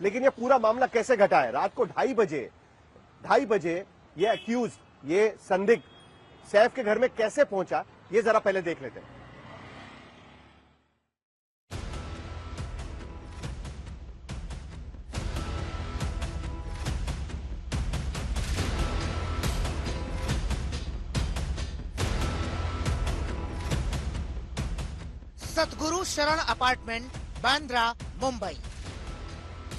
लेकिन ये पूरा मामला कैसे घटा है? रात को 2:30 बजे ये अक्यूज, ये संदिग्ध सैफ के घर में कैसे पहुंचा, ये जरा पहले देख लेते हैं। सतगुरु शरण अपार्टमेंट, बांद्रा, मुंबई।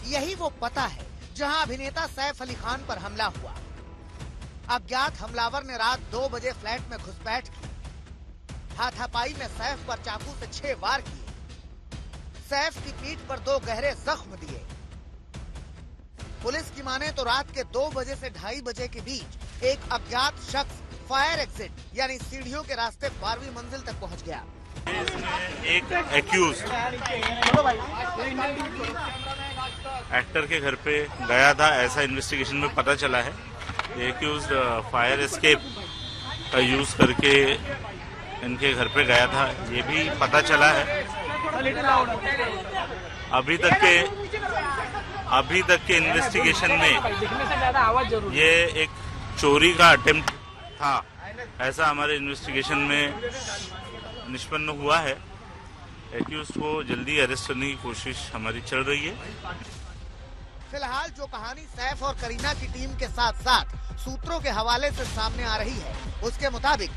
यही वो पता है जहां अभिनेता सैफ अली खान पर हमला हुआ। अज्ञात हमलावर ने रात 2 बजे फ्लैट में घुसपैठ की। हाथापाई में सैफ पर चाकू से 6 वार किए। सैफ की पीठ पर 2 गहरे जख्म दिए। पुलिस की माने तो रात के 2 बजे से 2:30 बजे के बीच एक अज्ञात शख्स फायर एग्जिट यानी सीढ़ियों के रास्ते 12वीं मंजिल तक पहुंच गया। एक एक्यूज एक्टर के घर पे गया था, ऐसा इन्वेस्टिगेशन में पता चला है। एक्यूज फायर एस्केप का यूज करके इनके घर पे गया था, ये भी पता चला है। अभी तक के इन्वेस्टिगेशन में ये एक चोरी का अटेम्प्ट था, ऐसा हमारे इन्वेस्टिगेशन में निष्पन्न हुआ है। एक्यूज को जल्दी अरेस्ट करने की कोशिश हमारी चल रही है। फिलहाल जो कहानी सैफ और करीना की टीम के साथ साथ सूत्रों के हवाले से सामने आ रही है, उसके मुताबिक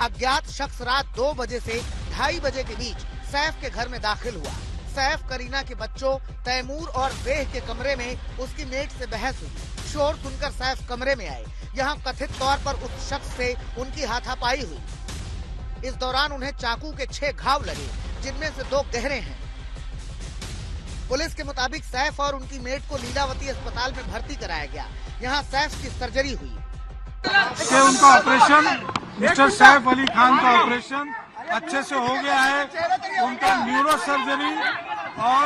अज्ञात शख्स रात 2 बजे से 2:30 बजे के बीच सैफ के घर में दाखिल हुआ। सैफ करीना के बच्चों तैमूर और वेह के कमरे में उसकी मेट से बहस हुई। शोर सुनकर सैफ कमरे में आए। यहाँ कथित तौर पर उस शख्स से उनकी हाथापाई हुई। इस दौरान उन्हें चाकू के 6 घाव लगे, जिनमें से 2 गहरे हैं। पुलिस के मुताबिक सैफ और उनकी मेट को लीलावती अस्पताल में भर्ती कराया गया। यहाँ सैफ की सर्जरी हुई। उनका ऑपरेशन, मिस्टर सैफ अली खान का ऑपरेशन अच्छे से हो गया है। उनका न्यूरो सर्जरी और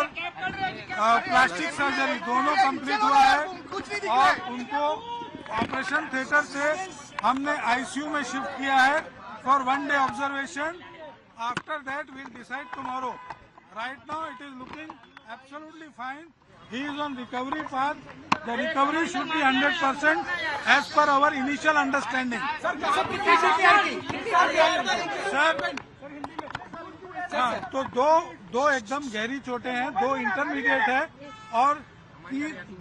प्लास्टिक सर्जरी दोनों कंप्लीट हुआ है और उनको ऑपरेशन थिएटर से हमने आईसीयू में शिफ्ट किया है for 1 day observation. After that we'll decide tomorrow. Right now it is looking absolutely fine. He is on recovery path. The recovery should be 100% as per our initial understanding. Sir, तो दो एकदम गहरी चोटें हैं, 2 intermediate है और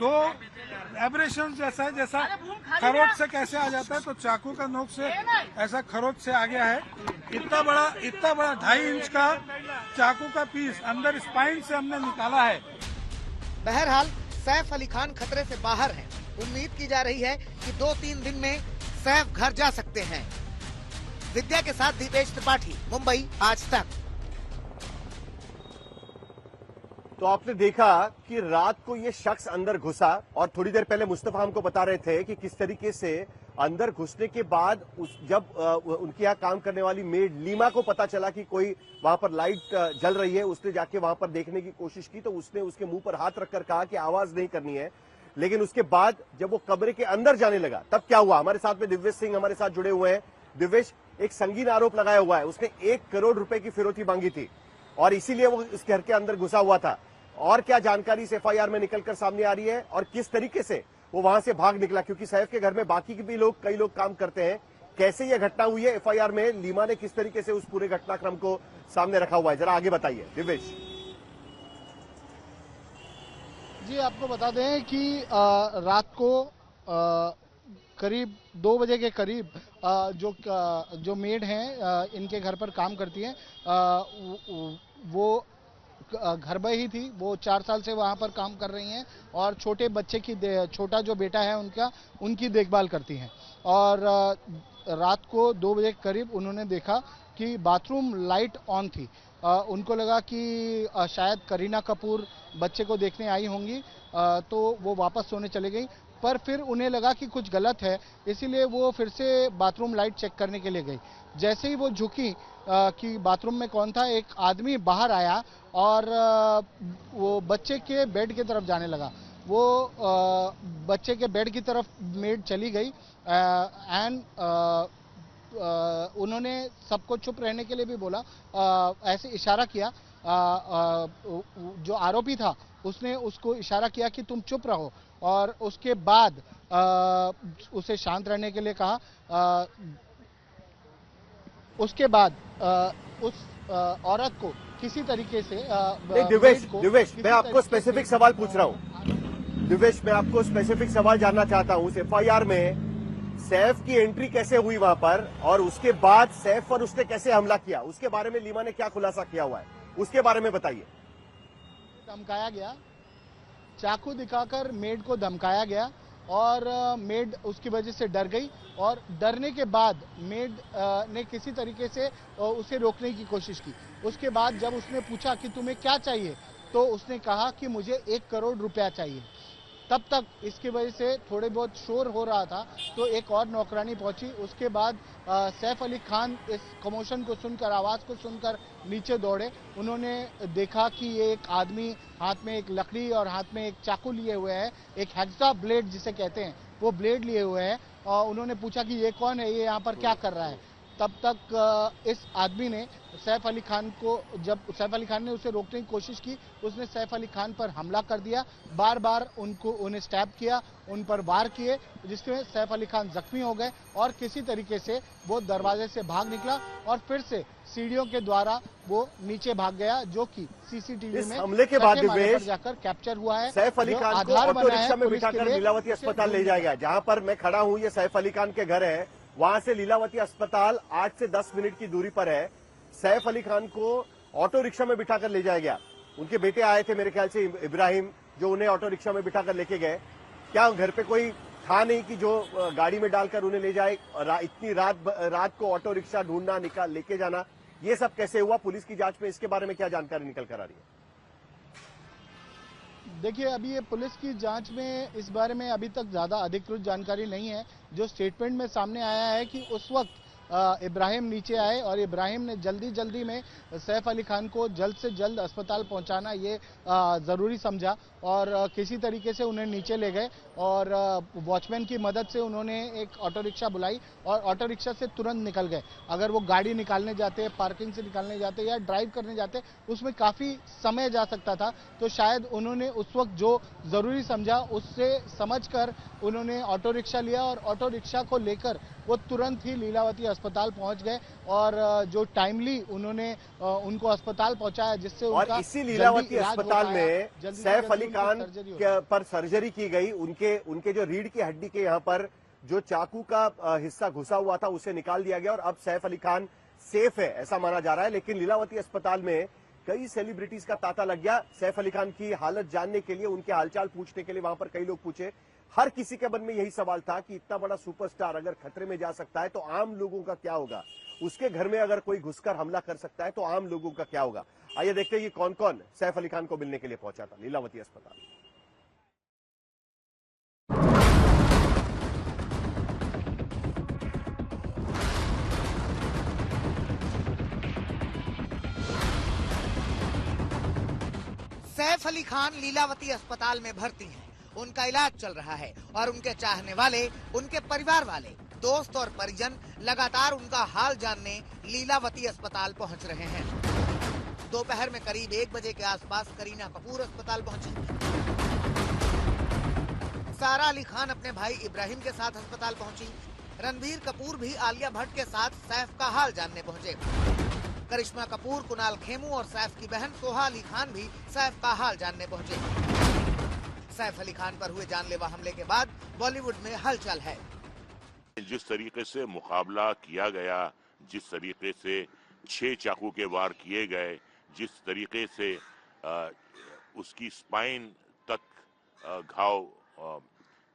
2 abrasion जैसा है, जैसा खरोच से कैसे आ जाता है तो चाकू का नोक से ऐसा खरोच से आ गया है। इतना बड़ा 2.5 इंच का चाकू का पीस अंदर स्पाइन से हमने निकाला है। बहरहाल सैफ अली खान खतरे से बाहर है। उम्मीद की जा रही है कि 2-3 दिन में सैफ घर जा सकते हैं। विद्या के साथ दीपेश त्रिपाठी, मुंबई, आज तक। तो आपने देखा कि रात को ये शख्स अंदर घुसा और थोड़ी देर पहले मुस्तफा हमको बता रहे थे कि किस तरीके से अंदर घुसने के बाद जब उनके यहाँ काम करने वाली मेड लीमा को पता चला कि कोई वहां पर लाइट जल रही है, उसने जाके वहां पर देखने की कोशिश की तो उसने उसके मुंह पर हाथ रखकर कहा कि आवाज नहीं करनी है। लेकिन उसके बाद जब वो कमरे के अंदर जाने लगा तब क्या हुआ? हमारे साथ में दिव्येश सिंह हमारे साथ जुड़े हुए हैं। दिव्येश, एक संगीन आरोप लगाया हुआ है, उसने 1 करोड़ रुपए की फिरौती मांगी थी और इसीलिए वो इस घर के अंदर घुसा हुआ था। और क्या जानकारी इस एफआईआर में निकलकर सामने आ रही है और किस तरीके से वो वहां से भाग निकला, क्योंकि सैफ के घर में बाकी भी कई लोग काम करते हैं। कैसे ये घटना हुई है? एफआईआर में लीमा ने किस तरीके से उस पूरे घटनाक्रम को सामने रखा हुआ है, जरा आगे बताइए दिव्येश। जी, आपको बता दें कि रात को करीब 2 बजे के करीब जो मेड हैं इनके घर पर काम करती हैं, वो घर में ही थी। वो 4 साल से वहां पर काम कर रही हैं और छोटे बच्चे की छोटा जो बेटा है उनकी देखभाल करती हैं। और रात को 2 बजे के करीब उन्होंने देखा कि बाथरूम लाइट ऑन थी। उनको लगा कि शायद करीना कपूर बच्चे को देखने आई होंगी, तो वो वापस सोने चले गई। पर फिर उन्हें लगा कि कुछ गलत है, इसीलिए वो फिर से बाथरूम लाइट चेक करने के लिए गई। जैसे ही वो झुकी कि बाथरूम में कौन था, एक आदमी बाहर आया और वो बच्चे के बेड की तरफ जाने लगा। वो बच्चे के बेड की तरफ मेड चली गई एंड उन्होंने सबको चुप रहने के लिए भी बोला, ऐसे इशारा किया। जो आरोपी था उसने उसको इशारा किया कि तुम चुप रहो, और उसके बाद उसे शांत रहने के लिए कहा। उसके बाद उस औरत को किसी तरीके से दिवेश मैं आपको स्पेसिफिक सवाल पूछ रहा हूँ। दिवेश मैं आपको स्पेसिफिक सवाल जानना चाहता हूँ। उस एफआईआर में सैफ की एंट्री कैसे हुई वहां पर, और उसके बाद सैफ पर उसने कैसे हमला किया, उसके बारे में लीमा ने क्या खुलासा किया हुआ है, उसके बारे में बताइए। धमकाया गया, चाकू दिखाकर मेड को धमकाया गया, और मेड उसकी वजह से डर गई, और डरने के बाद मेड ने किसी तरीके से उसे रोकने की कोशिश की। उसके बाद जब उसने पूछा कि तुम्हें क्या चाहिए, तो उसने कहा कि मुझे 1 करोड़ रुपया चाहिए। तब तक इसकी वजह से थोड़े बहुत शोर हो रहा था, तो एक और नौकरानी पहुंची। उसके बाद सैफ अली खान इस कमोशन को सुनकर, आवाज को सुनकर नीचे दौड़े। उन्होंने देखा कि ये एक आदमी हाथ में एक लकड़ी और हाथ में एक चाकू लिए हुए है, एक हेक्सा ब्लेड जिसे कहते हैं, वो ब्लेड लिए हुए है। और उन्होंने पूछा कि ये कौन है, ये यहाँ पर क्या कर रहा है। तब तक इस आदमी ने सैफ अली खान को, जब सैफ अली खान ने उसे रोकने की कोशिश की, उसने सैफ अली खान पर हमला कर दिया। बार बार उन्हें स्टैब किया, उन पर वार किए, जिसमें सैफ अली खान जख्मी हो गए, और किसी तरीके से वो दरवाजे से भाग निकला और फिर से सीढ़ियों के द्वारा वो नीचे भाग गया, जो कि सीसीटीवी में हमले के बाद जाकर कैप्चर हुआ है। सैफ अली खान को ऑटो रिक्शा में बिठाकर लीलावती अस्पताल ले जाया गया। जहां पर मैं खड़ा हूं, ये सैफ अली खान के घर है, वहां से लीलावती अस्पताल 8 से 10 मिनट की दूरी पर है। सैफ अली खान को ऑटो रिक्शा में बिठाकर ले जाया गया। उनके बेटे आए थे मेरे ख्याल से इब्राहिम, जो उन्हें ऑटो रिक्शा में बिठाकर लेके गए। क्या घर पे कोई था नहीं कि जो गाड़ी में डालकर उन्हें ले जाए? इतनी रात को ऑटो रिक्शा ढूंढना, लेके जाना, ये सब कैसे हुआ? पुलिस की जांच में इसके बारे में क्या जानकारी निकल कर आ रही है? देखिए, अभी ये पुलिस की जांच में इस बारे में अभी तक ज्यादा अधिकृत जानकारी नहीं है। जो स्टेटमेंट में सामने आया है कि उस वक्त इब्राहिम नीचे आए, और इब्राहिम ने जल्दी में सैफ अली खान को जल्द से जल्द अस्पताल पहुंचाना ये जरूरी समझा, और किसी तरीके से उन्हें नीचे ले गए, और वॉचमैन की मदद से उन्होंने एक ऑटो रिक्शा बुलाई और ऑटो रिक्शा से तुरंत निकल गए। अगर वो गाड़ी निकालने जाते, पार्किंग से निकालने जाते या ड्राइव करने जाते, उसमें काफी समय जा सकता था। तो शायद उन्होंने उस वक्त जो जरूरी समझा, उससे समझकर उन्होंने ऑटो रिक्शा लिया, और ऑटो रिक्शा को लेकर वो तुरंत ही लीलावती अस्पताल पहुंच गए, और जो टाइमली उन्होंने उनको अस्पताल पहुंचाया, जिससे और इसी लीलावती अस्पताल में सैफ अली खान पर सर्जरी की गई। उनके जो रीढ़ की हड्डी के यहाँ पर जो चाकू का हिस्सा घुसा हुआ था, उसे निकाल दिया गया, और अब सैफ अली खान सेफ है, ऐसा माना जा रहा है। लेकिन लीलावती अस्पताल में कई सेलिब्रिटीज का तांता लग गया सैफ अली खान की हालत जानने के लिए, उनके हालचाल पूछने के लिए। वहां पर कई लोग पूछे, हर किसी के मन में यही सवाल था कि इतना बड़ा सुपरस्टार अगर खतरे में जा सकता है तो आम लोगों का क्या होगा? उसके घर में अगर कोई घुसकर हमला कर सकता है तो आम लोगों का क्या होगा? आइए देखते हैं कि कौन कौन सैफ अली खान को मिलने के लिए पहुंचा था लीलावती अस्पताल। सैफ अली खान लीलावती अस्पताल में भर्ती हैं। उनका इलाज चल रहा है, और उनके चाहने वाले, उनके परिवार वाले, दोस्त और परिजन लगातार उनका हाल जानने लीलावती अस्पताल पहुंच रहे हैं। दोपहर में करीब 1 बजे के आसपास करीना कपूर अस्पताल पहुंची। सारा अली खान अपने भाई इब्राहिम के साथ अस्पताल पहुंची। रणबीर कपूर भी आलिया भट्ट के साथ सैफ का हाल जानने पहुंचे। करिश्मा कपूर, कुणाल खेमू और सैफ की बहन सोहा अली खान भी सैफ का हाल जानने पहुंचे। सैफ अली खान पर हुए जानलेवा हमले के बाद बॉलीवुड में हलचल है। जिस तरीके से मुकाबला किया गया, जिस तरीके से 6 चाकू के वार किए गए, जिस तरीके से उसकी स्पाइन तक घाव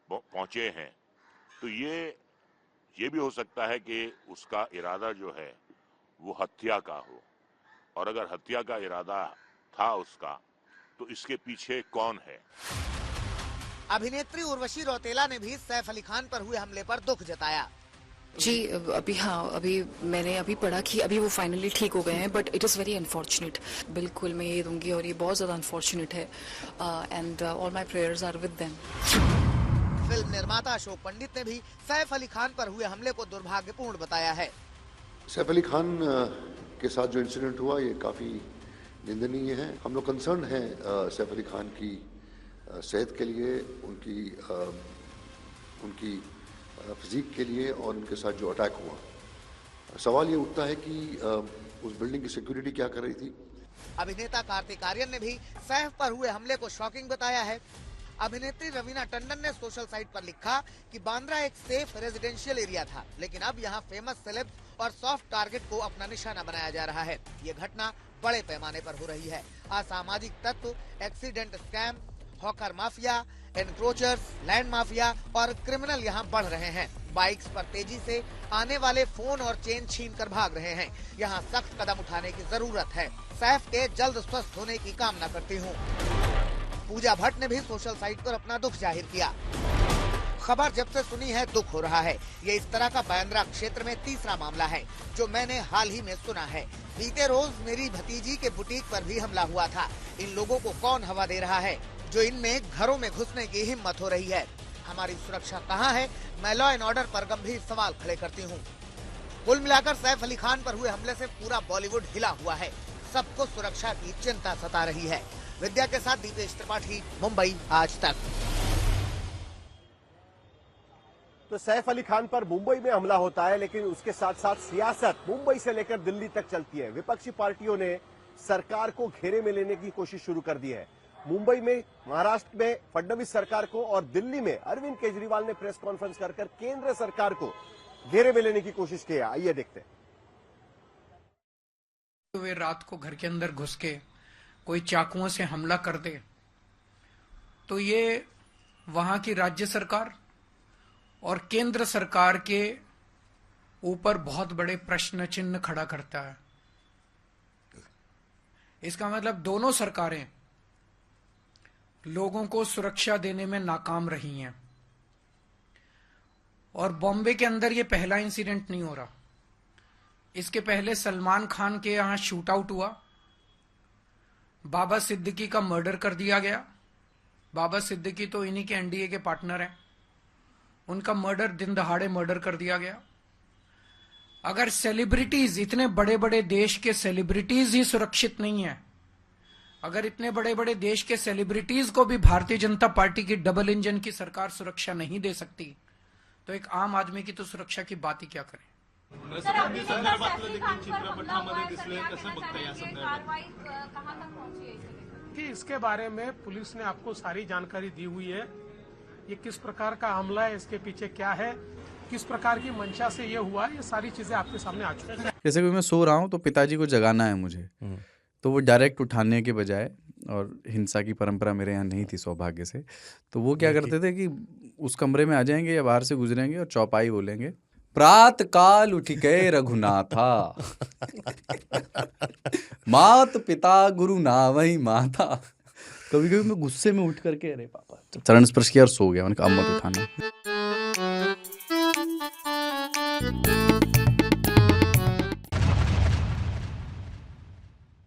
पहुंचे हैं, तो ये भी हो सकता है कि उसका इरादा जो है वो हत्या का हो, और अगर हत्या का इरादा था उसका, तो इसके पीछे कौन है? अभिनेत्री उर्वशी रौतेला ने भी सैफ अली खान पर हुए हमले पर दुख जताया। जी अभी मैंने पढ़ा कि अभी वो फाइनली ठीक हो गए हैं, but it is very unfortunate. बिल्कुल मैं ये दूंगी, और ये बहुत ज़्यादा अनफॉर्चुनेट है, and all my prayers are with them. Film निर्माता अशोक पंडित ने भी सैफ अली खान पर हुए हमले को दुर्भाग्यपूर्ण बताया है। सैफ अली खान के साथ जो इंसिडेंट हुआ, ये काफ़ी निंदनीय है। हम लोग कंसर्न हैं सैफ अली खान की सेहत के लिए, उनकी फिजिक के लिए और उनके साथ जो अटैक हुआ। सवाल ये उठता है कि उस बिल्डिंग की सिक्योरिटी क्या कर रही थी। अभिनेता कार्तिक आर्यन ने भी सैफ पर हुए हमले को शॉकिंग बताया है। अभिनेत्री रवीना टंडन ने सोशल साइट पर लिखा कि बांद्रा एक सेफ रेजिडेंशियल एरिया था, लेकिन अब यहाँ फेमस सेलेब्स और सॉफ्ट टारगेट को अपना निशाना बनाया जा रहा है। ये घटना बड़े पैमाने पर हो रही है। असामाजिक तत्व, accident scam, hawker mafia, encroachers, land mafia और क्रिमिनल यहाँ बढ़ रहे हैं। बाइक्स पर तेजी से आने वाले फोन और चेन छीन कर भाग रहे हैं। यहाँ सख्त कदम उठाने की जरूरत है। सैफ के जल्द स्वस्थ होने की कामना करती हूँ। पूजा भट्ट ने भी सोशल साइट पर अपना दुख जाहिर किया। खबर जब से सुनी है दुख हो रहा है। ये इस तरह का बांद्रा क्षेत्र में तीसरा मामला है जो मैंने हाल ही में सुना है। बीते रोज मेरी भतीजी के बुटीक पर भी हमला हुआ था। इन लोगों को कौन हवा दे रहा है जो इनमें घरों में घुसने की हिम्मत हो रही है? हमारी सुरक्षा कहाँ है? मैं लॉ एंड ऑर्डर पर गंभीर सवाल खड़े करती हूँ। कुल मिलाकर सैफ अली खान पर हुए हमले से पूरा बॉलीवुड हिला हुआ है। सबको सुरक्षा की चिंता सता रही है। विद्या के साथ दीपेश त्रिपाठी, मुंबई आज तक। तो सैफ अली खान पर मुंबई में हमला होता है, लेकिन उसके साथ साथ सियासत मुंबई से लेकर दिल्ली तक चलती है। विपक्षी पार्टियों ने सरकार को घेरे में लेने की कोशिश शुरू कर दी है। मुंबई में, महाराष्ट्र में फडणवीस सरकार को और दिल्ली में अरविंद केजरीवाल ने प्रेस कॉन्फ्रेंस कर केंद्र सरकार को घेरे में लेने की कोशिश की है। आइए देखते हैं। तो वे रात को घर के अंदर घुस के कोई चाकुओं से हमला कर दे तो ये वहां की राज्य सरकार और केंद्र सरकार के ऊपर बहुत बड़े प्रश्न चिन्ह खड़ा करता है। इसका मतलब दोनों सरकारें लोगों को सुरक्षा देने में नाकाम रही हैं। और बॉम्बे के अंदर ये पहला इंसिडेंट नहीं हो रहा। इसके पहले सलमान खान के यहां शूट आउट हुआ, बाबा सिद्दीकी का मर्डर कर दिया गया। बाबा सिद्दीकी तो इन्हीं के एनडीए के पार्टनर हैं। उनका मर्डर, दिन दहाड़े मर्डर कर दिया गया। अगर सेलिब्रिटीज, इतने बड़े बड़े देश के सेलिब्रिटीज ही सुरक्षित नहीं है, अगर इतने बड़े बड़े देश के सेलिब्रिटीज को भी भारतीय जनता पार्टी की डबल इंजन की सरकार सुरक्षा नहीं दे सकती, तो एक आम आदमी की तो सुरक्षा की बात ही क्या करें। कि इसके बारे में पुलिस ने आपको सारी जानकारी दी हुई है। ये किस प्रकार का हमला है, इसके पीछे क्या है, किस प्रकार की मंशा से ये हुआ, ये सारी चीजें आपके सामने आ चुकी हैं। जैसे कि मैं सो रहा हूँ तो पिताजी को जगाना है मुझे, तो वो डायरेक्ट उठाने के बजाय, और हिंसा की परंपरा मेरे यहाँ नहीं थी सौभाग्य से, तो वो क्या करते थे कि उस कमरे में आ जाएंगे या बाहर से गुजरेंगे और चौपाई बोलेंगे, प्रात काल उठ के रघुनाथा मात पिता गुरु नावही माता। कभी कभी मैं गुस्से में उठ करके अरे पापा, चरण स्पर्श किया और सो गया। मैंने कहा अब मत उठाना।